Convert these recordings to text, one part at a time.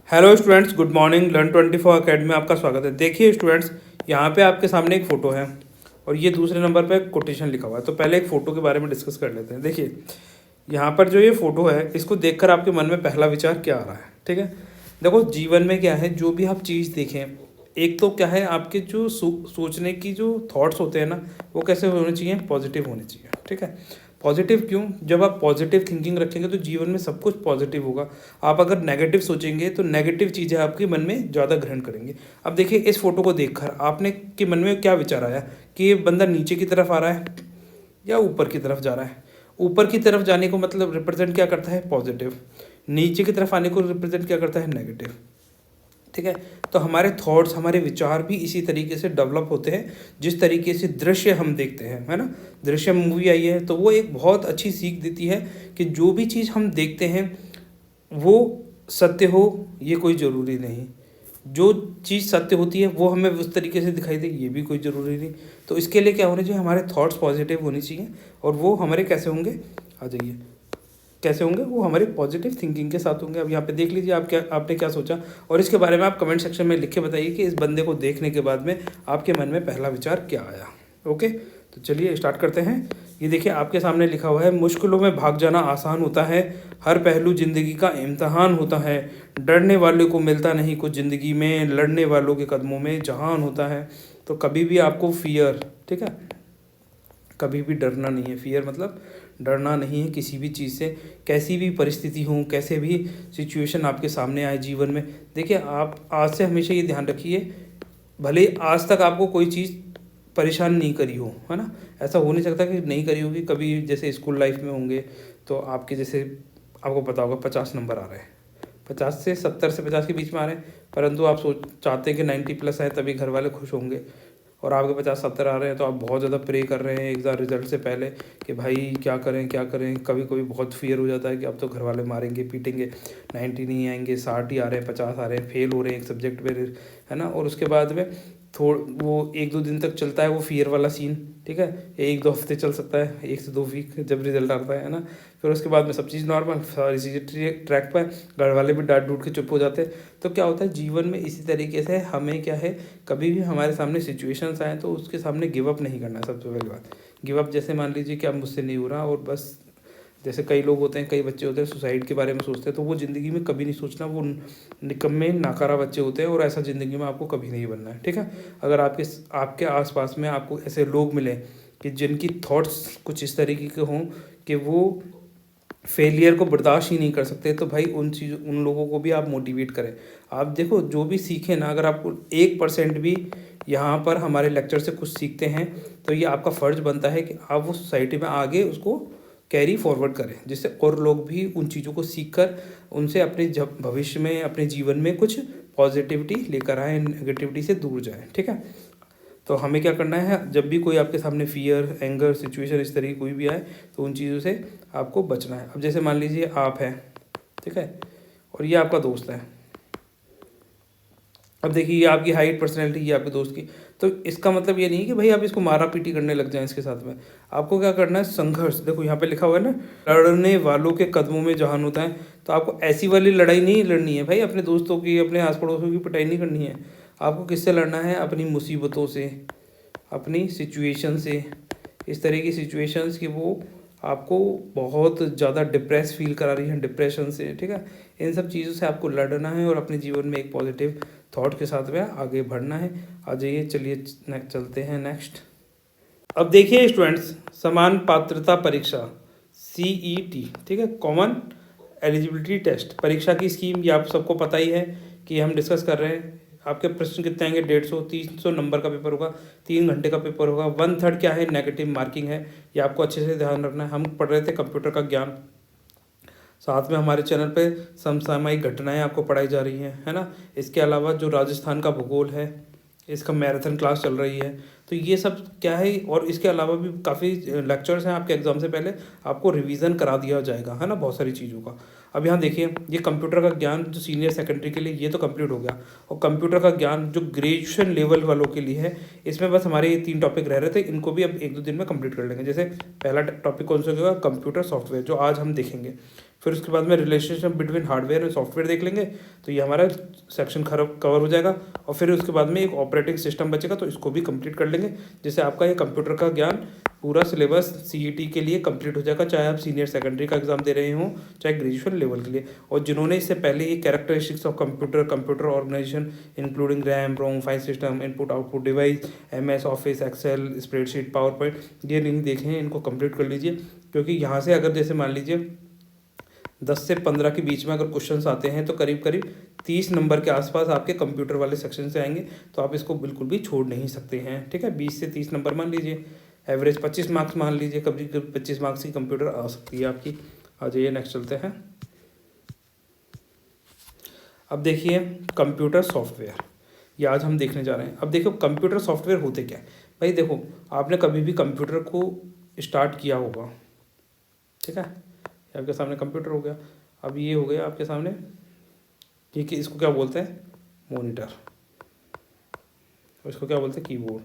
Hello students, good morning. Learn24 academy में आपका स्वागत है। देखिए स्टूडेंट्स, यहाँ पे आपके सामने एक फ़ोटो है और ये दूसरे नंबर पे कोटेशन लिखा हुआ है। तो पहले एक फ़ोटो के बारे में डिस्कस कर लेते हैं। देखिए यहाँ पर जो ये फ़ोटो है, इसको देखकर आपके मन में पहला विचार क्या आ रहा है? ठीक है, देखो जीवन में क्या है, जो भी आप चीज़ देखें, एक तो क्या है, आपके जो सोचने की जो थॉट्स होते हैं ना, वो कैसे होने चाहिए? पॉजिटिव होने चाहिए। ठीक है, पॉजिटिव क्यों? जब आप पॉजिटिव थिंकिंग रखेंगे तो जीवन में सब कुछ पॉजिटिव होगा। आप अगर नेगेटिव सोचेंगे तो नेगेटिव चीज़ें आपके मन में ज़्यादा ग्रहण करेंगे। अब देखिए इस फोटो को देखकर आपने के मन में क्या विचार आया कि ये बंदा नीचे की तरफ आ रहा है या ऊपर की तरफ जा रहा है? ऊपर की तरफ जाने को मतलब रिप्रेजेंट क्या करता है? पॉजिटिव। नीचे की तरफ आने को रिप्रेजेंट क्या करता है? नेगेटिव। ठीक है, तो हमारे थॉट्स, हमारे विचार भी इसी तरीके से डेवलप होते हैं जिस तरीके से दृश्य हम देखते हैं, है ना। दृश्य मूवी आई है तो वो एक बहुत अच्छी सीख देती है कि जो भी चीज़ हम देखते हैं वो सत्य हो, ये कोई ज़रूरी नहीं। जो चीज़ सत्य होती है वो हमें उस तरीके से दिखाई दे, ये भी कोई ज़रूरी नहीं। तो इसके लिए क्या होना चाहिए? हमारे थॉट्स पॉजिटिव होने चाहिए और वो हमारे कैसे होंगे? आ जाइए, कैसे होंगे? वो हमारे पॉजिटिव थिंकिंग के साथ होंगे। अब यहाँ पे देख लीजिए आपने क्या सोचा, और इसके बारे में आप कमेंट सेक्शन में लिख के बताइए कि इस बंदे को देखने के बाद में आपके मन में पहला विचार क्या आया। ओके, तो चलिए स्टार्ट करते हैं। ये देखिए आपके सामने लिखा हुआ है, मुश्किलों में भाग जाना आसान होता है, हर पहलू ज़िंदगी का इम्तहान होता है, डरने वाले को मिलता नहीं कुछ ज़िंदगी में, लड़ने वालों के कदमों में जहान होता है। तो कभी भी आपको फियर, ठीक है, कभी भी डरना नहीं है। फियर मतलब डरना नहीं है किसी भी चीज़ से, कैसी भी परिस्थिति हो, कैसे भी सिचुएशन आपके सामने आए जीवन में। देखिए आप आज से हमेशा ये ध्यान रखिए, भले ही आज तक आपको कोई चीज़ परेशान नहीं करी हो, है ना, ऐसा हो नहीं सकता कि नहीं करी होगी कभी। जैसे स्कूल लाइफ में होंगे तो आपके जैसे आपको पता होगा 50 नंबर आ रहे हैं, 50 से 70 से 50 के बीच में आ रहे हैं, परंतु आप सोच चाहते हैं कि 90+ आए तभी घर वाले खुश होंगे, और आपके 50-70 आ रहे हैं तो आप बहुत ज़्यादा प्रे कर रहे हैं एग्ज़ाम रिजल्ट से पहले कि भाई क्या करें क्या करें। कभी कभी बहुत फियर हो जाता है कि अब तो घर वाले मारेंगे पीटेंगे, 90 नहीं आएंगे, 60 ही आ रहे हैं, 50 आ रहे हैं, फेल हो रहे हैं एक सब्जेक्ट में, है ना। और उसके बाद में वो 1-2 दिन तक चलता है वो फियर वाला सीन, ठीक है, 1-2 हफ्ते चल सकता है, 1 से 2 वीक जब रिजल्ट आता है ना। फिर उसके बाद में सब चीज़ नॉर्मल, सारी चीज़ें ट्रैक पर, घर वाले भी डांट डूट के चुप हो जाते हैं। तो क्या होता है जीवन में इसी तरीके से हमें क्या है, कभी भी हमारे सामने सिचुएशंस आए तो उसके सामने गिव अप नहीं करना है। सबसे पहली बात, गिव अप जैसे मान लीजिए कि अब मुझसे नहीं हो रहा और बस, जैसे कई लोग होते हैं, कई बच्चे होते हैं सुसाइड के बारे में सोचते हैं, तो वो ज़िंदगी में कभी नहीं सोचना, वो निकम्मे नाकारा बच्चे होते हैं और ऐसा ज़िंदगी में आपको कभी नहीं बनना है। ठीक है, अगर आपके आसपास में आपको ऐसे लोग मिले कि जिनकी थॉट्स कुछ इस तरीके के हों कि वो फेलियर को बर्दाश्त ही नहीं कर सकते, तो भाई उन लोगों को भी आप मोटिवेट करें। आप देखो जो भी सीखें ना, अगर आपको 1% भी यहाँ पर हमारे लेक्चर से कुछ सीखते हैं तो ये आपका फ़र्ज़ बनता है कि आप वो सोसाइटी में आगे उसको कैरी फॉरवर्ड करें, जिससे और लोग भी उन चीज़ों को सीख कर उनसे अपने जब भविष्य में अपने जीवन में कुछ पॉजिटिविटी लेकर आएँ, नेगेटिविटी से दूर जाएँ। ठीक है, तो हमें क्या करना है, जब भी कोई आपके सामने फियर, एंगर, सिचुएशन इस तरह की कोई भी आए तो उन चीज़ों से आपको बचना है। अब जैसे मान लीजिए आप हैं, ठीक है, और ये आपका दोस्त है। अब देखिए ये आपकी हाइट, पर्सनैलिटी, ये आपके दोस्त की, तो इसका मतलब ये नहीं है कि भाई आप इसको मारा पीटी करने लग जाएं इसके साथ में। आपको क्या करना है? संघर्ष। देखो यहाँ पे लिखा हुआ है ना, लड़ने वालों के कदमों में जहान होता है। तो आपको ऐसी वाली लड़ाई नहीं लड़नी है भाई, अपने दोस्तों की, अपने आस पड़ोसों की पिटाई नहीं करनी है। आपको किससे लड़ना है? अपनी मुसीबतों से, अपनी सिचुएशन से। इस तरह की सिचुएशंस कि वो आपको बहुत ज़्यादा डिप्रेस फील करा रही हैं, डिप्रेशन से, ठीक है। इन सब चीज़ों से आपको लड़ना है और अपने जीवन में एक पॉजिटिव थॉट के साथ में आगे बढ़ना है। आ जाइए, चलिए चलते हैं नेक्स्ट। अब देखिए स्टूडेंट्स, समान पात्रता परीक्षा CET, ठीक है, कॉमन एलिजिबिलिटी टेस्ट परीक्षा की स्कीम, ये आप सबको पता ही है कि हम डिस्कस कर रहे हैं। आपके प्रश्न कितने आएंगे? 150-300 नंबर का पेपर होगा, 3 घंटे का पेपर होगा। 1/3 क्या है? नेगेटिव मार्किंग है। ये आपको अच्छे से ध्यान रखना है। हम पढ़ रहे थे कंप्यूटर का ज्ञान, साथ में हमारे चैनल पे समसामयिक घटनाएं आपको पढ़ाई जा रही हैं, है ना। इसके अलावा जो राजस्थान का भूगोल है, इसका मैराथन क्लास चल रही है। तो ये सब क्या है, और इसके अलावा भी काफ़ी लेक्चर्स हैं आपके एग्ज़ाम से पहले, आपको रिवीजन करा दिया जाएगा, है ना, बहुत सारी चीज़ों का। अब यहाँ देखिए, ये कंप्यूटर का ज्ञान जो सीनियर सेकेंडरी के लिए, ये तो कंप्लीट हो गया। और कंप्यूटर का ज्ञान जो ग्रेजुएशन लेवल वालों के लिए है, इसमें बस हमारे ये 3 टॉपिक रह रहे थे, इनको भी अब 1-2 दिन में कंप्लीट कर लेंगे। जैसे पहला टॉपिक कौन सा होगा? कंप्यूटर सॉफ्टवेयर, जो आज हम देखेंगे। फिर उसके बाद में रिलेशनशिप बिटवीन हार्डवेयर और सॉफ्टवेयर देख लेंगे, तो ये हमारा सेक्शन कवर हो जाएगा। और फिर उसके बाद में एक ऑपरेटिंग सिस्टम बचेगा, तो इसको भी कंप्लीट कर लेंगे, जिससे आपका ये कंप्यूटर का ज्ञान पूरा सिलेबस सीईटी के लिए कंप्लीट हो जाएगा, चाहे आप सीनियर सेकेंडरी का एग्जाम दे रहे हों, चाहे ग्रेजुएशन लेवल के लिए। और जिन्होंने इससे पहले ये characteristics of computer organization including RAM ROM file system input output device MS office Excel spreadsheet PowerPoint ये नहीं देखे हैं, इनको कंप्लीट कर लीजिए। क्योंकि यहाँ से अगर जैसे मान लीजिए 10 से 15 के बीच में अगर क्वेश्चंस आते हैं तो करीब करीब 30 नंबर के आसपास आपके कंप्यूटर वाले सेक्शन से आएंगे, तो आप इसको बिल्कुल भी छोड़ नहीं सकते हैं। ठीक है, 20 से 30 नंबर मान लीजिए, एवरेज 25 मार्क्स मान लीजिए, कभी कभी 25 मार्क्स की कंप्यूटर आ सकती है आपकी। आ जाइए नेक्स्ट चलते हैं। अब देखिए कंप्यूटर सॉफ्टवेयर, ये आज हम देखने जा रहे हैं। अब देखो कंप्यूटर सॉफ्टवेयर होते क्या है भाई। देखो आपने कभी भी कंप्यूटर को स्टार्ट किया होगा, ठीक है, आपके सामने कंप्यूटर हो गया। अब ये हो गया आपके सामने, ठीक है, इसको क्या बोलते हैं, मॉनिटर, और इसको क्या बोलते हैं, कीबोर्ड,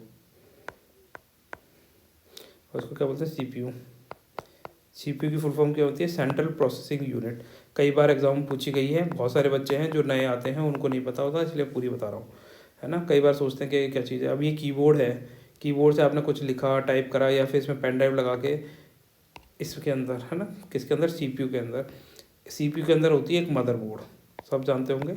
और इसको क्या बोलते हैं, CPU। CPU की फुल फॉर्म क्या होती है, सेंट्रल प्रोसेसिंग यूनिट। कई बार एग्जाम में पूछी गई है, बहुत सारे बच्चे हैं जो नए आते हैं उनको नहीं पता होता, इसलिए पूरी बता रहा हूँ, है ना। कई बार सोचते हैं कि क्या चीज़ है। अब ये कीबोर्ड है, कीबोर्ड से आपने कुछ लिखा टाइप करा, या फिर इसमें पेन ड्राइव लगा के इसके अंदर, है ना, किसके अंदर, CPU के अंदर। CPU के अंदर होती है एक मदरबोर्ड, सब जानते होंगे,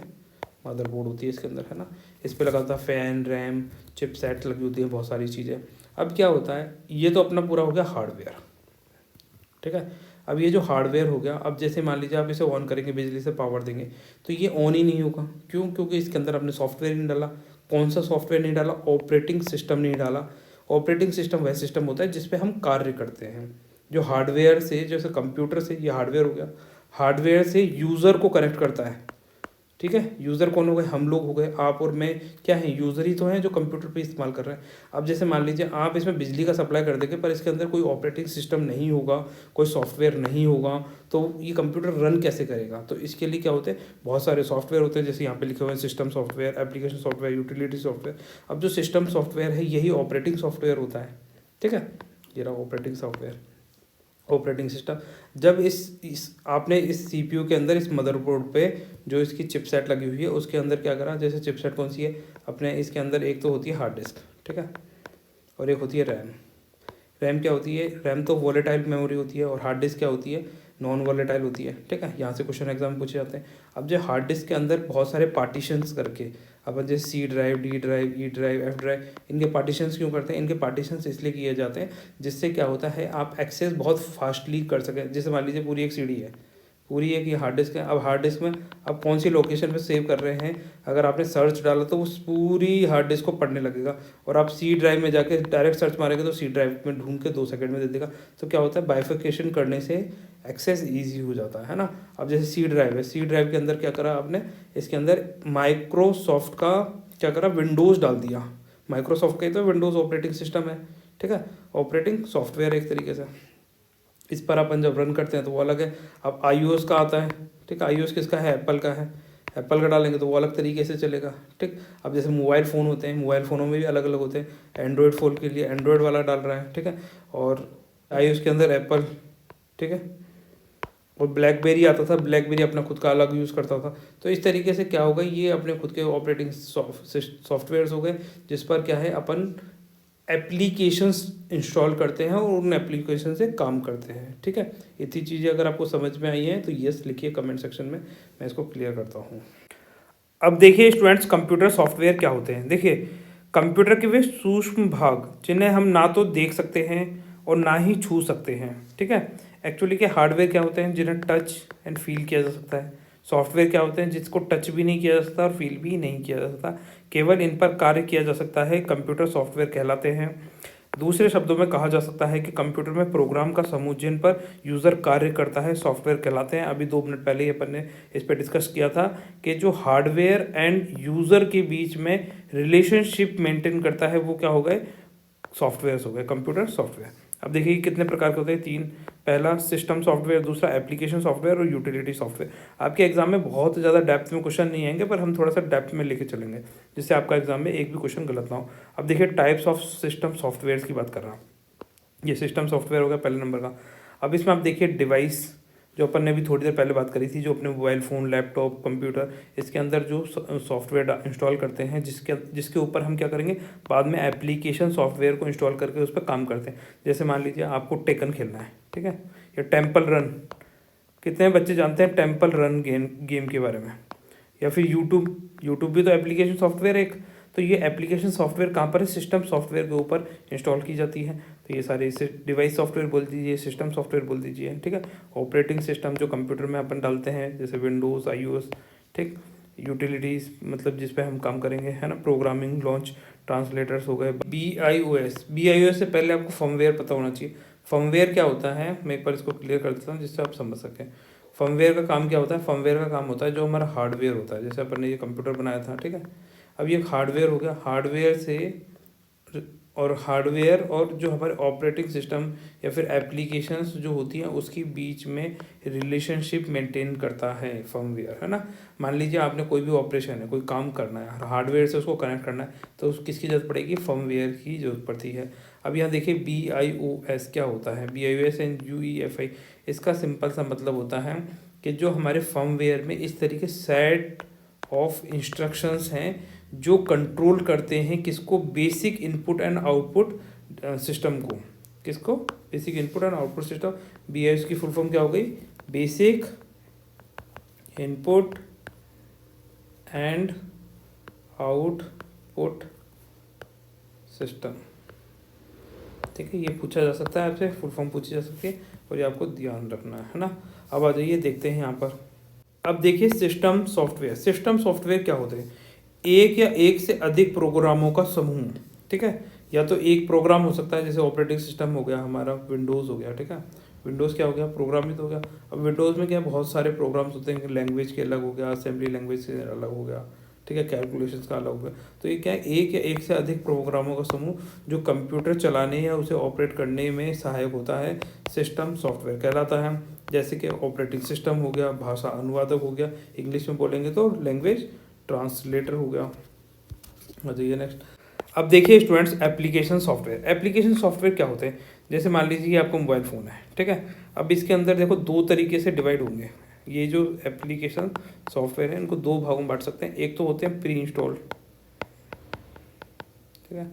मदरबोर्ड होती है इसके अंदर, है ना। इस पर लगा होता है फैन रैम चिपसेट लगी होती है, बहुत सारी चीज़ें। अब क्या होता है, ये तो अपना पूरा हो गया हार्डवेयर, ठीक है। अब ये जो हार्डवेयर हो गया, अब जैसे मान लीजिए आप इसे ऑन करेंगे, बिजली से पावर देंगे, तो ये ऑन ही नहीं होगा। क्यों? क्योंकि इसके अंदर आपने सॉफ्टवेयर नहीं डाला। कौन सा सॉफ्टवेयर नहीं डाला, ऑपरेटिंग सिस्टम नहीं डाला। ऑपरेटिंग सिस्टम वह सिस्टम होता है जिसपे हम कार्य करते हैं, जो हार्डवेयर से, जैसे कंप्यूटर से ये हार्डवेयर हो गया, हार्डवेयर से यूज़र को कनेक्ट करता है, ठीक है। यूज़र कौन हो गए, हम लोग हो गए, आप और मैं क्या है, यूज़र ही तो हैं जो कंप्यूटर पे इस्तेमाल कर रहे हैं। अब जैसे मान लीजिए आप इसमें बिजली का सप्लाई कर देंगे, पर इसके अंदर कोई ऑपरेटिंग सिस्टम नहीं होगा, कोई सॉफ्टवेयर नहीं होगा, तो ये कंप्यूटर रन कैसे करेगा। तो इसके लिए क्या होते हैं, बहुत सारे सॉफ्टवेयर होते हैं, जैसे यहाँ पे लिखे हुए हैं system software, application software, utility software. अब जो सिस्टम सॉफ्टवेयर है यही ऑपरेटिंग सॉफ्टवेयर होता है, ठीक है। ये रहा ऑपरेटिंग सॉफ्टवेयर, ऑपरेटिंग सिस्टम। जब इस आपने इस CPU के अंदर, इस मदरबोर्ड पे जो इसकी चिपसेट लगी हुई है उसके अंदर क्या करा, जैसे चिपसेट कौन सी है अपने, इसके अंदर एक तो होती है हार्ड डिस्क, ठीक है, और एक होती है रैम। रैम क्या होती है, रैम तो वॉलेटाइल मेमोरी होती है, और हार्ड डिस्क क्या होती है, नॉन वॉलेटाइल होती है, ठीक है। यहाँ से क्वेश्चन एग्जाम पूछे जाते हैं। अब जो हार्ड डिस्क के अंदर बहुत सारे पार्टीशंस करके, अपन जैसे C drive, D drive, E drive, F drive, इनके पार्टीशंस क्यों करते हैं, इनके पार्टीशंस इसलिए किए जाते हैं जिससे क्या होता है, आप एक्सेस बहुत फास्टली कर सकें। जैसे मान लीजिए पूरी एक CD है, पूरी एक ये हार्ड डिस्क है। अब हार्ड डिस्क में आप कौन सी लोकेशन पे सेव कर रहे हैं, अगर आपने सर्च डाला तो उस पूरी हार्ड डिस्क को पढ़ने लगेगा, और आप C ड्राइव में जाके डायरेक्ट सर्च मारेंगे तो C ड्राइव में ढूंढ के 2 सेकंड में दे देगा। तो क्या होता है, बाइफिकेशन करने से एक्सेस ईजी हो जाता है ना। अब जैसे C ड्राइव है, C ड्राइव के अंदर क्या करा आपने, इसके अंदर माइक्रोसॉफ्ट का क्या करा, विंडोज़ डाल दिया। माइक्रोसॉफ्ट का ही तो विंडोज़ ऑपरेटिंग सिस्टम है, ठीक है, ऑपरेटिंग सॉफ्टवेयर एक तरीके से। इस पर अपन जब रन करते हैं तो वो अलग है। अब iOS का आता है, ठीक है, iOS किसका है, एप्पल का है, एप्पल का डालेंगे तो वो अलग तरीके से चलेगा, ठीक। अब जैसे मोबाइल फ़ोन होते हैं, मोबाइल फ़ोनों में भी अलग अलग होते हैं। एंड्रॉयड फ़ोन के लिए एंड्रॉयड वाला डाल रहा है, ठीक है, और iOS के अंदर एप्पल, ठीक है। और ब्लैकबेरी आता था, ब्लैकबेरी अपना खुद का अलग यूज़ करता था। तो इस तरीके से क्या होगा, ये अपने खुद के ऑपरेटिंग सॉफ्टवेयर्स हो गए, जिस पर क्या है अपन एप्लीकेशंस इंस्टॉल करते हैं और उन एप्लीकेशन से काम करते हैं, ठीक है। इतनी चीज़ें अगर आपको समझ में आई हैं तो यस लिखिए कमेंट सेक्शन में, मैं इसको क्लियर करता हूँ। अब देखिए स्टूडेंट्स, कंप्यूटर सॉफ्टवेयर क्या होते हैं। देखिए कंप्यूटर के वे सूक्ष्म भाग जिन्हें हम ना तो देख सकते हैं और ना ही छू सकते हैं, ठीक है। एक्चुअली के हार्डवेयर क्या होते हैं, जिन्हें टच एंड फील किया जा सकता है। सॉफ्टवेयर क्या होते हैं, जिसको टच भी नहीं किया जा सकता और फील भी नहीं किया जा सकता, केवल इन पर कार्य किया जा सकता है, कंप्यूटर सॉफ्टवेयर कहलाते हैं। दूसरे शब्दों में कहा जा सकता है कि कंप्यूटर में प्रोग्राम का समूह जिन पर यूज़र कार्य करता है सॉफ्टवेयर कहलाते हैं। अभी 2 मिनट पहले ही अपन ने इस पर डिस्कस किया था कि जो हार्डवेयर एंड यूज़र के बीच में रिलेशनशिप मेंटेन करता है वो क्या हो गए, सॉफ्टवेयर्स हो गए, कंप्यूटर सॉफ्टवेयर। अब देखिए कितने प्रकार के होते हैं, 3। पहला सिस्टम सॉफ्टवेयर, दूसरा एप्लीकेशन सॉफ्टवेयर और यूटिलिटी सॉफ्टवेयर। आपके एग्जाम में बहुत ज़्यादा डेप्थ में क्वेश्चन नहीं आएंगे, पर हम थोड़ा सा डेप्थ में लेके चलेंगे जिससे आपका एग्जाम में एक भी क्वेश्चन गलत ना हो। अब देखिए टाइप्स ऑफ सिस्टम सॉफ्टवेयर की बात कर रहा हूँ। ये सिस्टम सॉफ्टवेयर होगा पहले नंबर का। अब इसमें आप देखिए डिवाइस, जो अपन ने अभी थोड़ी देर पहले बात करी थी, जो अपने मोबाइल फ़ोन, लैपटॉप, कंप्यूटर, इसके अंदर जो सॉफ्टवेयर इंस्टॉल करते हैं, जिसके ऊपर हम क्या करेंगे, बाद में एप्लीकेशन सॉफ्टवेयर को इंस्टॉल करके उस पर काम करते हैं। जैसे मान लीजिए आपको टेकन खेलना है, ठीक है, या टेम्पल रन, कितने बच्चे जानते हैं टेम्पल रन गेम के बारे में, या फिर यूट्यूब भी तो एप्लीकेशन सॉफ्टवेयर एक। तो ये एप्लीकेशन सॉफ्टवेयर कहाँ पर है, सिस्टम सॉफ्टवेयर के ऊपर इंस्टॉल की जाती है। तो ये सारे इसे डिवाइस सॉफ्टवेयर बोल दीजिए, सिस्टम सॉफ्टवेयर बोल दीजिए, ठीक है। ऑपरेटिंग सिस्टम जो कंप्यूटर में अपन डालते हैं, जैसे विंडोज़, iOS, ठीक। यूटिलिटीज़ मतलब जिस पे हम काम करेंगे, है ना। प्रोग्रामिंग लॉन्च ट्रांसलेटर्स हो गए। BIOS से पहले आपको फर्मवेयर पता होना चाहिए। फर्मवेयर क्या होता है, मैं एक बार इसको क्लियर कर देता हूँ जिससे आप समझ सकें। फर्मवेयर का काम क्या होता है, फर्मवेयर का काम होता है जो हमारा हार्डवेयर होता है। जैसे अपन ने ये कंप्यूटर बनाया था, ठीक है, अब ये हार्डवेयर हो गया। हार्डवेयर और जो हमारे ऑपरेटिंग सिस्टम या फिर एप्लीकेशंस जो होती हैं उसकी बीच में रिलेशनशिप मेंटेन करता है फर्मवेयर, है ना। मान लीजिए आपने कोई भी ऑपरेशन है, कोई काम करना है, हार्डवेयर से उसको कनेक्ट करना है, तो किसकी ज़रूरत पड़ेगी, फर्मवेयर की ज़रूरत पड़ती है। अब यहाँ देखिए BIOS क्या होता है, BIOS एंड UEFI, इसका सिंपल सा मतलब होता है कि जो हमारे फर्मवेयर में इस तरीके सेट ऑफ इंस्ट्रक्शंस हैं जो कंट्रोल करते हैं किसको, basic input and output system को। किसको, basic input and output system. BIOS की फुल फॉर्म क्या हो गई, basic input and output system, ठीक है। ये पूछा जा सकता है आपसे, फुल फॉर्म पूछी जा सकती है, और ये आपको ध्यान रखना है ना। अब आ जाइए देखते हैं यहाँ पर। अब देखिए सिस्टम सॉफ्टवेयर। सिस्टम सॉफ्टवेयर क्या होते हैं, एक या एक से अधिक प्रोग्रामों का समूह, ठीक है। या तो एक प्रोग्राम हो सकता है, जैसे ऑपरेटिंग सिस्टम हो गया हमारा, विंडोज़ हो गया, ठीक है। विंडोज़ क्या हो गया, प्रोग्राम ही तो हो गया। अब विंडोज़ में क्या बहुत सारे प्रोग्राम्स होते हैं, लैंग्वेज के अलग हो गया, असेंबली लैंग्वेज से अलग हो गया, ठीक है, कैलकुलेशंस का अलग हो गया। तो ये क्या है, एक या एक से अधिक प्रोग्रामों का समूह जो कंप्यूटर चलाने या उसे ऑपरेट करने में सहायक होता है, सिस्टम सॉफ्टवेयर कहलाता है। जैसे कि ऑपरेटिंग सिस्टम हो गया, भाषा अनुवादक हो गया, इंग्लिश में बोलेंगे तो लैंग्वेज ट्रांसलेटर हो गया। बताइए नेक्स्ट। अब देखिए students, application software. Application software क्या होते हैं, जैसे मान लीजिए आपको मोबाइल फ़ोन है, ठीक है। अब इसके अंदर देखो दो तरीके से डिवाइड होंगे। ये जो एप्लीकेशन सॉफ्टवेयर है इनको दो भागों में बांट सकते हैं। एक तो होते हैं प्री इंस्टॉल, ठीक है,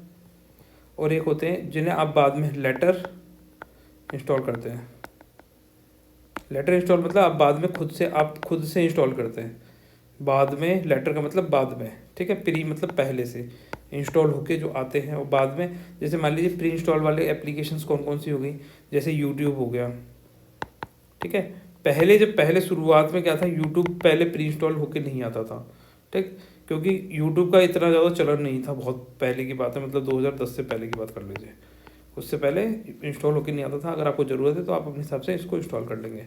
और एक होते हैं जिन्हें आप बाद में लेटर इंस्टॉल करते हैं। लेटर इंस्टॉल मतलब आप बाद में खुद से इंस्टॉल करते हैं। बाद में, लेटर का मतलब बाद में, ठीक है। प्री मतलब पहले से इंस्टॉल होके जो आते हैं, और बाद में जैसे मान लीजिए प्री इंस्टॉल वाले एप्लीकेशंस कौन कौन सी हो गई, जैसे यूट्यूब हो गया, ठीक है। पहले शुरुआत में क्या था, यूट्यूब पहले प्री इंस्टॉल होके नहीं आता था, ठीक, क्योंकि यूट्यूब का इतना ज़्यादा चलन नहीं था। बहुत पहले की बात है, मतलब 2010 से पहले की बात कर लीजिए, उससे पहले इंस्टॉल होके नहीं आता था। अगर आपको ज़रूरत है तो आप अपने हिसाब से इसको इंस्टॉल कर लेंगे।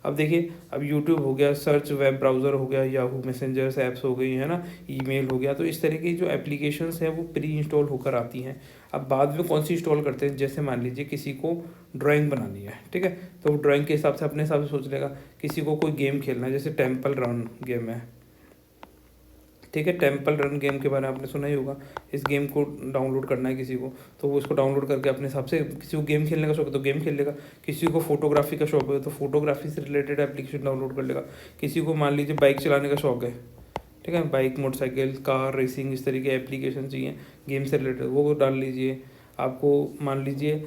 अब देखिए, अब यूट्यूब हो गया, सर्च वेब ब्राउज़र हो गया, याहू मैसेंजर्स ऐप्स हो गई, है ना, ईमेल हो गया। तो इस तरह की जो एप्लीकेशंस हैं वो प्री इंस्टॉल होकर आती हैं। अब बाद में कौन सी इंस्टॉल करते हैं, जैसे मान लीजिए किसी को ड्राइंग बनानी है, ठीक है, तो वो ड्राइंग के हिसाब से अपने हिसाब से सोच लेगा। किसी को कोई गेम खेलना है, जैसे टेम्पल रन गेम है, ठीक है। टेम्पल रन गेम के बारे में आपने सुना ही होगा। इस गेम को डाउनलोड करना है किसी को, तो वो इसको डाउनलोड करके अपने हिसाब से, किसी को गेम खेलने का शौक है तो गेम खेल लेगा, किसी को फोटोग्राफी का शौक है तो फोटोग्राफी से रिलेटेड एप्लीकेशन डाउनलोड कर लेगा, किसी को मान लीजिए बाइक चलाने का शौक है, ठीक है, बाइक, मोटरसाइकिल, कार रेसिंग, इस तरीके एप्लीकेशन चाहिए गेम से रिलेटेड, वो डाल लीजिए। आपको मान लीजिए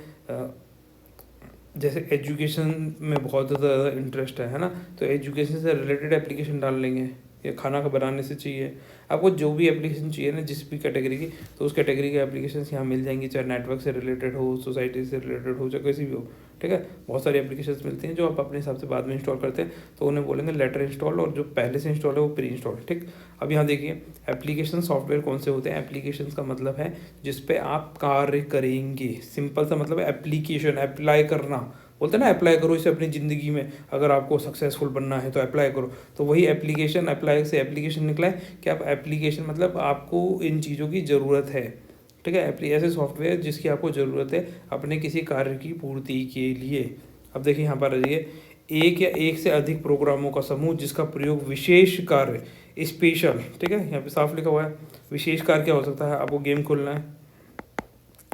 जैसे एजुकेशन में बहुत ज़्यादा इंटरेस्ट है ना, तो एजुकेशन से रिलेटेड एप्लीकेशन डाल लेंगे, या खाना का बनाने से चाहिए, आपको जो भी एप्लीकेशन चाहिए ना, जिस भी कैटेगरी की, तो उस कैटेगरी के एप्लीकेशन यहाँ मिल जाएंगी, चाहे नेटवर्क से रिलेटेड हो, सोसाइटी से रिलेटेड हो, चाहे किसी भी हो, ठीक है। बहुत सारी एप्लीकेशंस मिलती हैं जो आप अपने हिसाब से बाद में इंस्टॉल करते हैं, तो उन्हें बोलेंगे लेटर इंस्टॉल, और जो पहले से इंस्टॉल है वो प्री इंस्टॉल, ठीक। अब यहाँ देखिए एप्लीकेशन सॉफ्टवेयर कौन से होते हैं। एप्लीकेशन का मतलब है जिस पे आप कार्य करेंगे, सिंपल सा मतलब एप्लीकेशन, अप्लाई करना, बोलते हैं ना, अप्लाई करो इसे अपनी ज़िंदगी में, अगर आपको सक्सेसफुल बनना है तो अप्लाई करो। तो वही एप्लीकेशन, अप्लाई से एप्लीकेशन निकला है कि आप एप्लीकेशन मतलब आपको इन चीज़ों की ज़रूरत है, ठीक है। ऐसे सॉफ्टवेयर जिसकी आपको ज़रूरत है अपने किसी कार्य की पूर्ति के लिए। अब देखिए यहाँ पर आ जाइए, एक या एक से अधिक प्रोग्रामों का समूह जिसका प्रयोग विशेष कार्य, स्पेशल, ठीक है, यहाँ पे साफ लिखा हुआ है। विशेष कार्य क्या हो सकता है, आपको गेम खोलना है,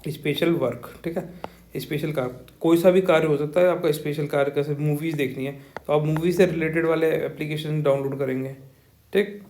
स्पेशल वर्क, ठीक है, स्पेशल कार, कोई सा भी कार्य हो सकता है आपका स्पेशल कार्य, कैसे मूवीज़ देखनी है तो आप मूवी से रिलेटेड वाले एप्लीकेशन डाउनलोड करेंगे। ठीक,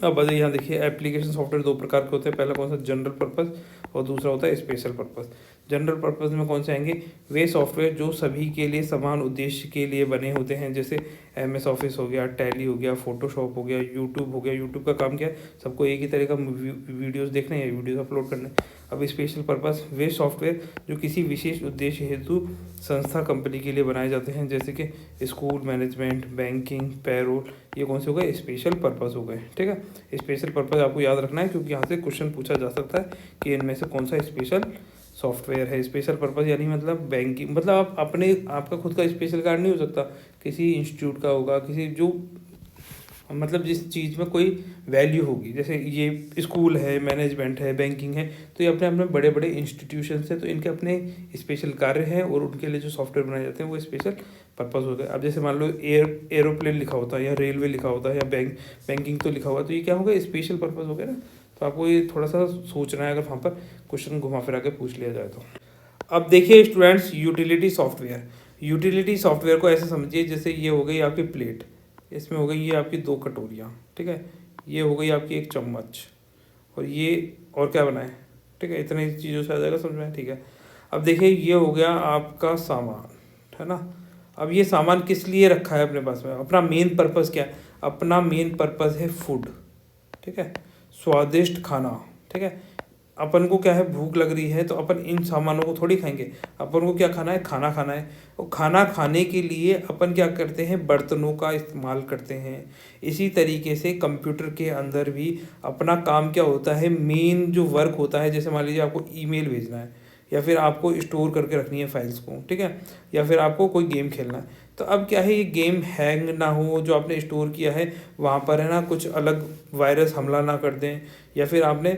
अब बताइए यहाँ देखिए, एप्लीकेशन सॉफ्टवेयर दो प्रकार के होते हैं, पहला कौन सा, जनरल पर्पस और दूसरा होता है स्पेशल पर्पस। जनरल पर्पस में कौन से आएंगे, वे सॉफ्टवेयर जो सभी के लिए समान उद्देश्य के लिए बने होते हैं, जैसे MS ऑफिस हो गया, टैली हो गया, फोटोशॉप हो गया, यूट्यूब हो गया। यूट्यूब का काम क्या है, सबको एक ही तरह का वीडियोस देखने हैं, वीडियोस अपलोड करने। अब स्पेशल पर्पस, वे सॉफ्टवेयर जो किसी विशेष उद्देश्य हेतु संस्था कंपनी के लिए बनाए जाते हैं, जैसे कि स्कूल मैनेजमेंट, बैंकिंग, पेरोल, ये कौन से हो गए, स्पेशल पर्पस हो गए। ठीक है, स्पेशल पर्पस आपको याद रखना है क्योंकि यहाँ से क्वेश्चन पूछा जा सकता है कि इनमें से कौन सा स्पेशल सॉफ्टवेयर है। स्पेशल पर्पस यानी मतलब बैंकिंग, मतलब आप अपने, आपका खुद का स्पेशल कार्ड नहीं हो सकता, किसी इंस्टीट्यूट का होगा, किसी जो मतलब जिस चीज़ में कोई वैल्यू होगी, जैसे ये स्कूल है, मैनेजमेंट है, बैंकिंग है, तो ये अपने अपने बड़े बड़े इंस्टीट्यूशंस हैं, तो इनके अपने स्पेशल कार्य हैं और उनके लिए जो सॉफ्टवेयर बनाए जाते हैं वो स्पेशल पर्पस होता है। अब जैसे मान लो एरोप्लेन लिखा होता है या रेलवे लिखा होता है या बैंकिंग तो लिखा हुआ है, तो ये क्या होगा, स्पेशल पर्पस हो गया ना। तो आपको ये थोड़ा सा सोचना है अगर वहाँ पर क्वेश्चन घुमा फिरा के पूछ लिया जाए तो। अब देखिए students, utility software, utility software को ऐसे समझिए जैसे ये हो गई आपकी प्लेट, इसमें हो गई ये आपकी 2 कटोरियाँ, ठीक है, ये हो गई आपकी 1 चम्मच, और ये और क्या बना है, ठीक है, इतने चीज़ों से आ जाएगा समझ में, ठीक है। अब देखिए ये हो गया आपका सामान, है ना। अब ये सामान किस लिए रखा है अपने पास में, अपना मेन पर्पस क्या है, अपना मेन पर्पस है फूड, ठीक है, स्वादिष्ट खाना, ठीक है। अपन को क्या है, भूख लग रही है तो अपन इन सामानों को थोड़ी खाएंगे, अपन को क्या खाना है, खाना खाना है। और खाना खाने के लिए अपन क्या करते हैं, बर्तनों का इस्तेमाल करते हैं। इसी तरीके से कंप्यूटर के अंदर भी अपना काम क्या होता है, मेन जो वर्क होता है, जैसे मान लीजिए आपको ईमेल भेजना है या फिर आपको स्टोर करके रखनी है फाइल्स को, ठीक है, या फिर आपको कोई गेम खेलना है। तो अब क्या है, ये गेम हैंग ना हो, जो आपने स्टोर किया है वहाँ पर है ना कुछ अलग वायरस हमला ना कर दें, या फिर आपने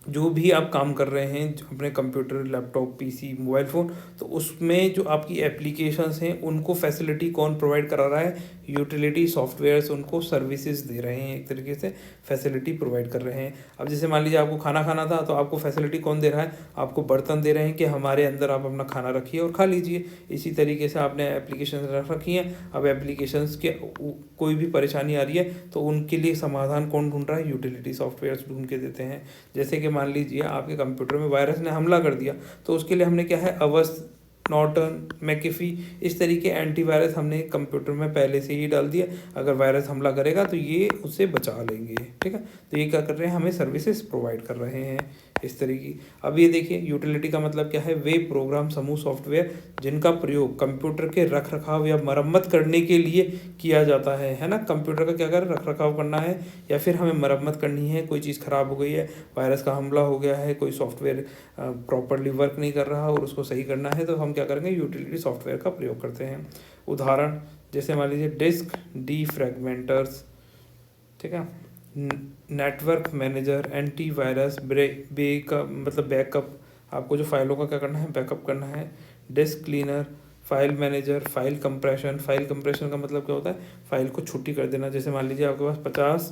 जो भी आप काम कर रहे हैं अपने computer, laptop, PC, mobile phone, तो उसमें जो आपकी एप्लीकेशंस हैं उनको फैसिलिटी कौन प्रोवाइड करा रहा है, यूटिलिटी सॉफ्टवेयर्स उनको सर्विसेज दे रहे हैं, एक तरीके से फैसिलिटी प्रोवाइड कर रहे हैं। अब जैसे मान लीजिए आपको खाना खाना था तो आपको फैसिलिटी कौन दे रहा है, आपको बर्तन दे रहे हैं कि हमारे अंदर आप अपना खाना रखिए और खा लीजिए। इसी तरीके से आपने एप्लीकेशन रख रखी हैं, अब एप्लीकेशंस के कोई भी परेशानी आ रही है तो उनके लिए समाधान कौन ढूंढ रहा है, यूटिलिटी सॉफ्टवेयर्स ढूंढ के देते हैं। जैसे कि मान लीजिए आपके कंप्यूटर में वायरस ने हमला कर दिया, तो उसके लिए हमने क्या है, अवस्ट, नॉर्टन, मैकेफी, इस तरीके एंटीवायरस हमने कंप्यूटर में पहले से ही डाल दिया। अगर वायरस हमला करेगा तो ये उससे बचा लेंगे, ठीक है। तो ये क्या कर रहे हैं, हमें सर्विसेज प्रोवाइड कर रहे हैं इस तरीके। अब ये देखिए यूटिलिटी का मतलब क्या है, वे प्रोग्राम समूह सॉफ्टवेयर जिनका प्रयोग कंप्यूटर के रख रखाव या मरम्मत करने के लिए किया जाता है ना। कंप्यूटर का क्या कर रख रखाव करना है या फिर हमें मरम्मत करनी है, कोई चीज़ ख़राब हो गई है, वायरस का हमला हो गया है, कोई सॉफ्टवेयर प्रॉपरली वर्क नहीं कर रहा और उसको सही करना है, तो हम क्या करेंगे, यूटिलिटी सॉफ्टवेयर का प्रयोग करते हैं। उदाहरण जैसे मान लीजिए डिस्क डीफ्रैगमेंटर्स, ठीक है, नेटवर्क मैनेजर, एंटीवायरस, मतलब बैकअप, आपको जो फाइलों का क्या करना है, बैकअप करना है। Disk cleaner, file manager, file compression, file compression का मतलब क्या होता है, फाइल को छुट्टी कर देना। जैसे मान लीजिए आपके पास 50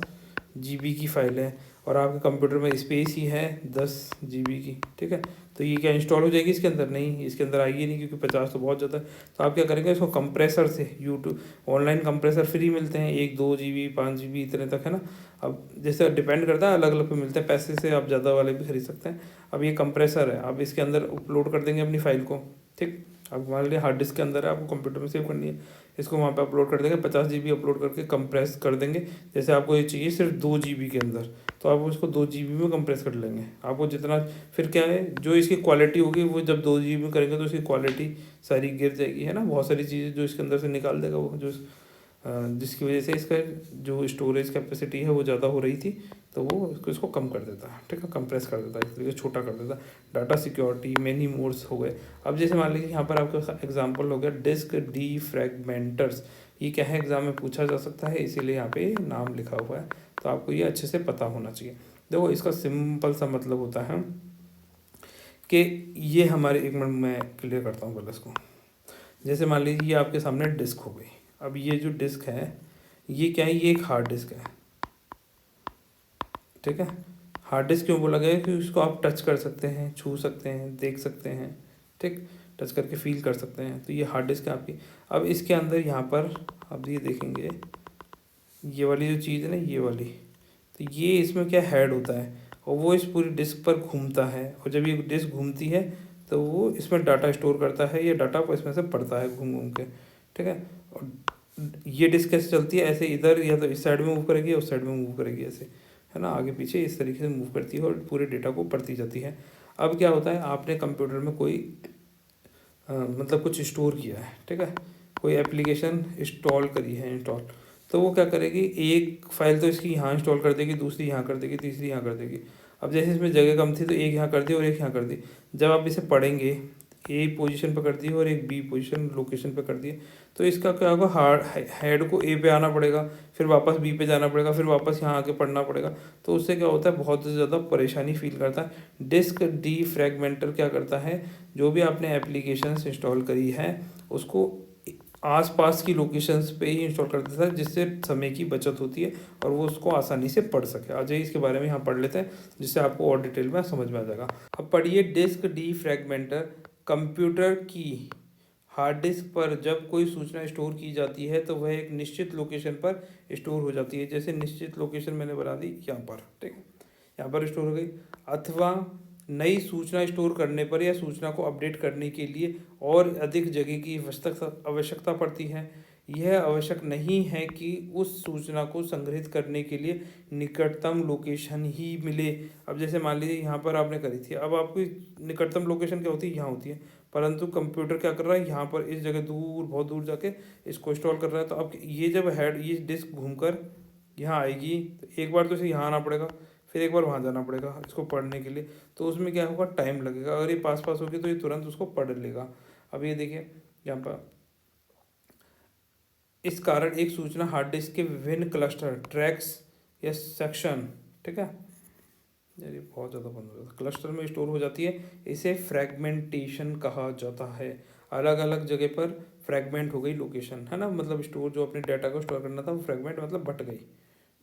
GB की फाइल है और आपके कंप्यूटर में स्पेस ही है 10 GB की, ठीक है, तो ये क्या इंस्टॉल हो जाएगी इसके अंदर, नहीं, इसके अंदर आएगी नहीं क्योंकि 50 तो बहुत ज़्यादा है। तो आप क्या करेंगे, इसको कंप्रेसर से, यूट्यूब ऑनलाइन कंप्रेसर फ्री मिलते हैं, 1-2 GB 5 GB इतने तक, है ना। अब जैसे डिपेंड करता है, अलग अलग पे मिलते हैं, पैसे से आप ज़्यादा वाले भी खरीद सकते हैं। अब ये कंप्रेसर है, आप इसके अंदर अपलोड कर देंगे अपनी फाइल को, ठीक। अब मान लीजिए हार्ड डिस्क के अंदर है, आपको कंप्यूटर में सेव करनी है, इसको वहाँ पे अपलोड कर देंगे, 50 GB अपलोड करके कंप्रेस कर देंगे। जैसे आपको ये चाहिए सिर्फ 2 GB के अंदर, तो आप उसको 2 GB में कंप्रेस कर लेंगे। आपको जितना, फिर क्या है, जो इसकी क्वालिटी होगी वो जब 2 GB में करेंगे तो इसकी क्वालिटी सारी गिर जाएगी, है ना। बहुत सारी चीज़ें जो इसके अंदर से निकाल देगा वो, जो जिसकी वजह से इसका जो स्टोरेज कैपेसिटी है वो ज़्यादा हो रही थी, तो वो इसको कम कर देता है, ठीक है, कंप्रेस कर देता है, इस तरीके से छोटा कर देता है। डाटा सिक्योरिटी, मेनी मोड्स हो गए। अब जैसे मान लीजिए यहाँ पर आपका एग्जांपल हो गया डिस्क डीफ्रैगमेंटर्स, ये क्या है, एग्जाम में पूछा जा सकता है, इसीलिए यहाँ पे नाम लिखा हुआ है, तो आपको ये अच्छे से पता होना चाहिए। देखो इसका सिंपल सा मतलब होता है कि ये हमारे, एक मिनट मैं क्लियर करता हूँ पहले इसको। जैसे मान लीजिए ये आपके सामने डिस्क हो गई, अब ये जो डिस्क है ये क्या है, ये एक हार्ड डिस्क है, ठीक है। हार्ड डिस्क क्यों बोला गया है, क्योंकि उसको आप टच कर सकते हैं, छू सकते हैं, देख सकते हैं, ठीक, टच करके फील कर सकते हैं। तो ये हार्ड डिस्क है आपकी। अब इसके अंदर यहाँ पर आप ये देखेंगे, ये वाली जो चीज़ है ना, ये वाली, तो ये इसमें क्या हेड होता है और वो इस पूरी डिस्क पर घूमता है, और जब ये डिस्क घूमती है तो वो इसमें डाटा स्टोर करता है, ये डाटा को इसमें से पढ़ता है घूम घूम के। ठीक है, और ये डिस्क कैसे चलती है, ऐसे इधर या तो इस साइड में मूव करेगी या उस साइड में मूव करेगी, ऐसे है ना, आगे पीछे इस तरीके से मूव करती है और पूरे डेटा को पढ़ती जाती है। अब क्या होता है, आपने कंप्यूटर में कोई मतलब कुछ स्टोर किया है, ठीक है, कोई एप्लीकेशन इंस्टॉल करी है, इंस्टॉल, तो वो क्या करेगी, एक फाइल तो इसकी यहाँ इंस्टॉल कर देगी, दूसरी यहाँ कर देगी, तीसरी यहाँ कर देगी। अब जैसे इसमें जगह कम थी तो एक यहाँ कर दी और एक यहाँ कर दी। जब आप इसे पढ़ेंगे, ए पोजीशन पे कर दी और एक बी पोजीशन लोकेशन पे कर दी, तो इसका क्या होगा, हार्ड हेड को ए पे आना पड़ेगा, फिर वापस बी पे जाना पड़ेगा, फिर वापस यहाँ आके पढ़ना पड़ेगा। तो उससे क्या होता है, बहुत ज़्यादा परेशानी फील करता है। डिस्क डी फ्रेगमेंटर क्या करता है, जो भी आपने एप्लीकेशंस इंस्टॉल करी है उसको आसपास की लोकेशंस पे ही इंस्टॉल कर देता है, जिससे समय की बचत होती है और वो उसको आसानी से पढ़ सके। आ जाइए इसके बारे में यहाँ पढ़ लेते हैं, जिससे आपको और डिटेल में समझ में आ जाएगा। अब पढ़िए, डिस्क डी फ्रेगमेंटर कंप्यूटर की हार्ड डिस्क पर जब कोई सूचना स्टोर की जाती है तो वह एक निश्चित लोकेशन पर स्टोर हो जाती है। जैसे निश्चित लोकेशन मैंने बना दी यहाँ पर, ठीक है, यहाँ पर स्टोर हो गई। अथवा नई सूचना स्टोर करने पर या सूचना को अपडेट करने के लिए और अधिक जगह की आवश्यकता पड़ती है। यह आवश्यक नहीं है कि उस सूचना को संग्रहित करने के लिए निकटतम लोकेशन ही मिले। अब जैसे मान लीजिए यहाँ पर आपने करी थी, अब आपकी निकटतम लोकेशन क्या होती है, यहाँ होती है, परंतु कंप्यूटर क्या कर रहा है, यहाँ पर इस जगह दूर, बहुत दूर जाके इसको इंस्टॉल कर रहा है। तो अब ये जब हेड, ये डिस्क घूमकर यहाँ आएगी तो एक बार तो इसे यहाँ आना पड़ेगा, फिर एक बार वहाँ जाना पड़ेगा इसको पढ़ने के लिए। तो उसमें क्या होगा, टाइम लगेगा। अगर ये पास पास होगी तो ये तुरंत उसको पढ़ लेगा। अब ये देखिए यहाँ पर, इस कारण एक सूचना हार्ड डिस्क के विभिन्न क्लस्टर, ट्रैक्स या सेक्शन, ठीक है, यार बहुत ज़्यादा बंद हो जाता है, क्लस्टर में स्टोर हो जाती है। इसे फ्रेगमेंटेशन कहा जाता है। अलग अलग जगह पर फ्रेगमेंट हो गई लोकेशन, है ना, मतलब स्टोर, जो अपने डाटा को स्टोर करना था वो फ्रेगमेंट मतलब बट गई,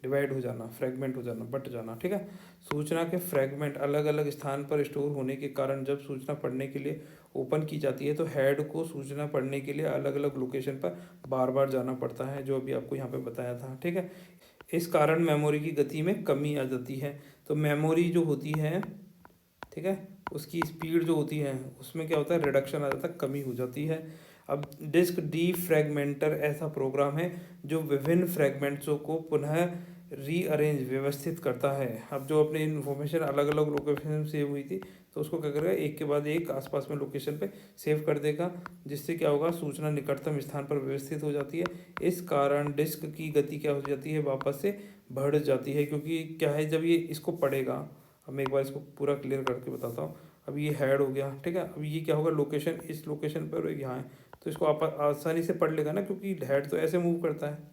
डिवाइड हो जाना, फ्रेगमेंट हो जाना, बट जाना, ठीक है। सूचना के फ्रेगमेंट अलग अलग स्थान पर स्टोर होने के कारण जब सूचना पढ़ने के लिए ओपन की जाती है तो हेड को सूचना पढ़ने के लिए अलग अलग लोकेशन पर बार बार जाना पड़ता है, जो अभी आपको यहाँ पे बताया था, ठीक है। इस कारण मेमोरी की गति में कमी आ जाती है। तो मेमोरी जो होती है, ठीक है, उसकी स्पीड जो होती है उसमें क्या होता है, रिडक्शन आ जाता है, कमी हो जाती है। अब डिस्क डी फ्रेगमेंटर ऐसा प्रोग्राम है जो विभिन्न फ्रेगमेंट्सों को पुनः रीअरेंज, व्यवस्थित करता है। अब जो अपनी इन्फॉर्मेशन अलग अलग लोकेशन में सेव हुई थी तो उसको क्या करेगा, एक के बाद एक आसपास में लोकेशन पे सेव कर देगा, जिससे क्या होगा, सूचना निकटतम स्थान पर व्यवस्थित हो जाती है। इस कारण डिस्क की गति क्या हो जाती है, वापस से बढ़ जाती है, क्योंकि क्या है, जब ये इसको पढ़ेगा, अब मैं एक बार इसको पूरा क्लियर करके बताता हूँ। अब ये हेड हो गया, ठीक है, अब ये क्या होगा, लोकेशन इस लोकेशन पर यहाँ है, तो इसको आप आसानी से पढ़ लेगा ना, क्योंकि हेड तो ऐसे मूव करता है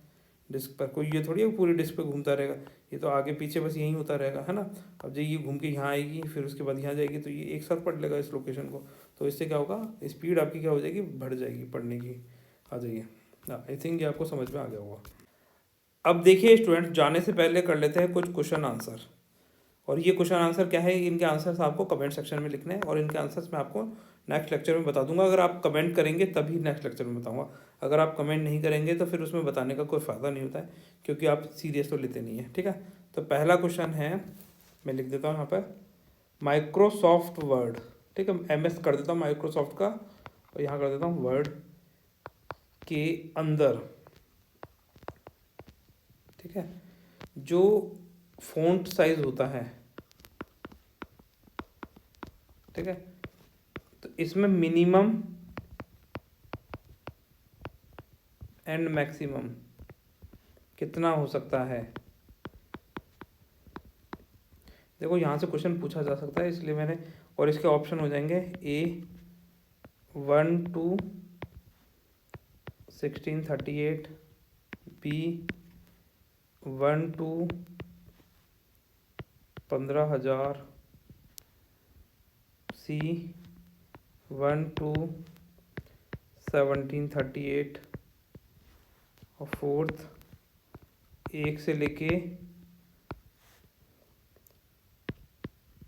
डिस्क पर, कोई ये थोड़ी है पूरी डिस्क पे घूमता रहेगा, ये तो आगे पीछे बस यहीं होता रहेगा, है ना। अब जब ये घूम के यहाँ आएगी, फिर उसके बाद यहाँ जाएगी, तो ये एक साथ पढ़ लेगा इस लोकेशन को। तो इससे क्या होगा, स्पीड आपकी क्या हो जाएगी, बढ़ जाएगी पढ़ने की। आ जाइए, आई थिंक ये आपको समझ में आ गया होगा। अब देखिए स्टूडेंट, जाने से पहले कर लेते हैं कुछ क्वेश्चन आंसर। और ये क्वेश्चन आंसर क्या है, इनके आंसर्स आपको कमेंट सेक्शन में लिखने हैं और इनके आंसर्स मैं आपको नेक्स्ट लेक्चर में बता दूंगा। अगर आप कमेंट करेंगे तभी नेक्स्ट लेक्चर में बताऊंगा, अगर आप कमेंट नहीं करेंगे तो फिर उसमें बताने का कोई फ़ायदा नहीं होता है, क्योंकि आप सीरियस तो लेते नहीं हैं, ठीक है। तो पहला क्वेश्चन है, मैं लिख देता हूँ यहाँ पर, माइक्रोसॉफ्ट वर्ड, ठीक है, MS कर देता हूँ माइक्रोसॉफ्ट का, और यहाँ कर देता हूँ वर्ड के अंदर, ठीक है, जो फ़ॉन्ट साइज होता है, ठीक है, तो इसमें मिनिमम एंड मैक्सिमम कितना हो सकता है। देखो यहाँ से क्वेश्चन पूछा जा सकता है, इसलिए मैंने, और इसके ऑप्शन हो जाएंगे A 1 to 1638, B 1 to 15,000, C 1 to 1738, और फोर्थ 1 से लेके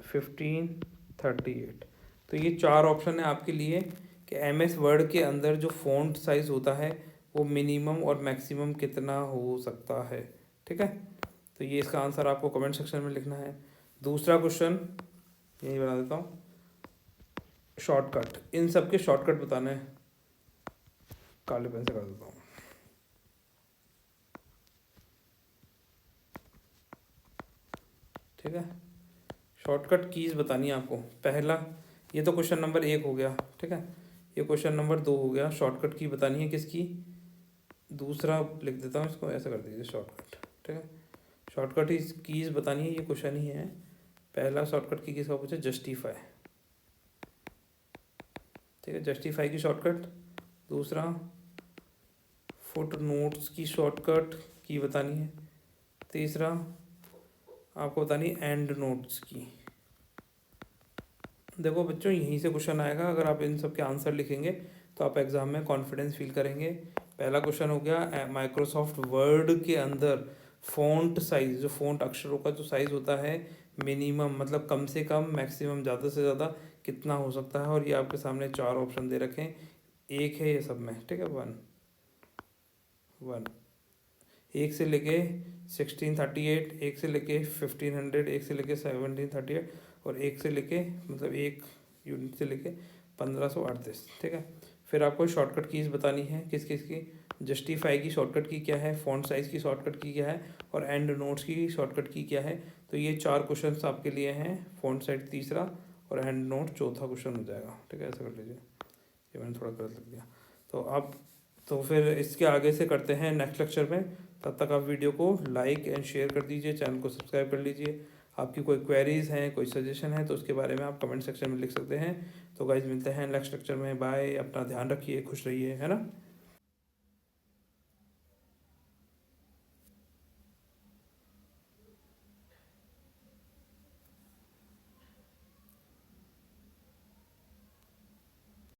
1538। तो ये 4 ऑप्शन है आपके लिए कि MS वर्ड के अंदर जो फ़ॉन्ट साइज़ होता है वो मिनिमम और मैक्सिमम कितना हो सकता है। ठीक है, तो ये इसका आंसर आपको कमेंट सेक्शन में लिखना है। दूसरा क्वेश्चन यही बना देता हूँ, शॉर्टकट, इन सब के शॉर्टकट बताना है। काले पेन से कर देता हूँ। ठीक है, शॉर्टकट कीज़ बतानी है आपको। पहला, ये तो क्वेश्चन नंबर 1 हो गया। ठीक है, ये क्वेश्चन नंबर 2 हो गया। शॉर्टकट की बतानी है किसकी, दूसरा लिख देता हूँ इसको, ऐसा कर दीजिए शॉर्टकट। ठीक है, शॉर्टकट ही कीज़ बतानी है, ये क्वेश्चन ही है। पहला शॉर्टकट की किसका पूछा, जस्टिफाई। ठीक है, जस्टिफाई की शॉर्टकट। दूसरा, फुट नोट्स की शॉर्टकट की बतानी है। तीसरा, आपको बतानी है एंड नोट्स की। देखो बच्चों, यहीं से क्वेश्चन आएगा। अगर आप इन सब के आंसर लिखेंगे तो आप एग्ज़ाम में कॉन्फिडेंस फील करेंगे। पहला क्वेश्चन हो गया, माइक्रोसॉफ्ट वर्ड के अंदर फ़ॉन्ट साइज़, जो फ़ॉन्ट अक्षरों का जो साइज़ होता है मिनिमम, मतलब कम से कम, मैक्सिमम ज़्यादा से ज़्यादा कितना हो सकता है। और ये आपके सामने 4 ऑप्शन दे रखे हैं, एक है ये सब में। ठीक है, 1 एक से लेके 1638, एक से लेके 1500, एक से लेके 1738 और एक से लेके, मतलब एक यूनिट से लेके 1538। ठीक है, फिर आपको शॉर्टकट कीज़ बतानी है किस किस की। जस्टिफाई की शॉर्टकट की क्या है, फ़ॉन्ट साइज़ की शॉर्टकट की क्या है, और एंड नोट्स की शॉर्टकट की क्या है। तो ये 4 क्वेश्चन आपके लिए हैं। फ़ॉन्ट साइज तीसरा और एंड नोट चौथा क्वेश्चन हो जाएगा। ठीक है, ऐसा कर लीजिए, ये मैंने थोड़ा गलत लिख दिया। तो फिर इसके आगे से करते हैं नेक्स्ट लेक्चर में। तब तक आप वीडियो को लाइक एंड शेयर कर दीजिए, चैनल को सब्सक्राइब कर लीजिए। आपकी कोई क्वेरीज़ हैं, कोई सजेशन है तो उसके बारे में आप कमेंट सेक्शन में लिख सकते हैं। तो गाइज मिलते हैं नेक्स्ट लेक्चर में। बाय, अपना ध्यान रखिए, खुश रहिए, है ना।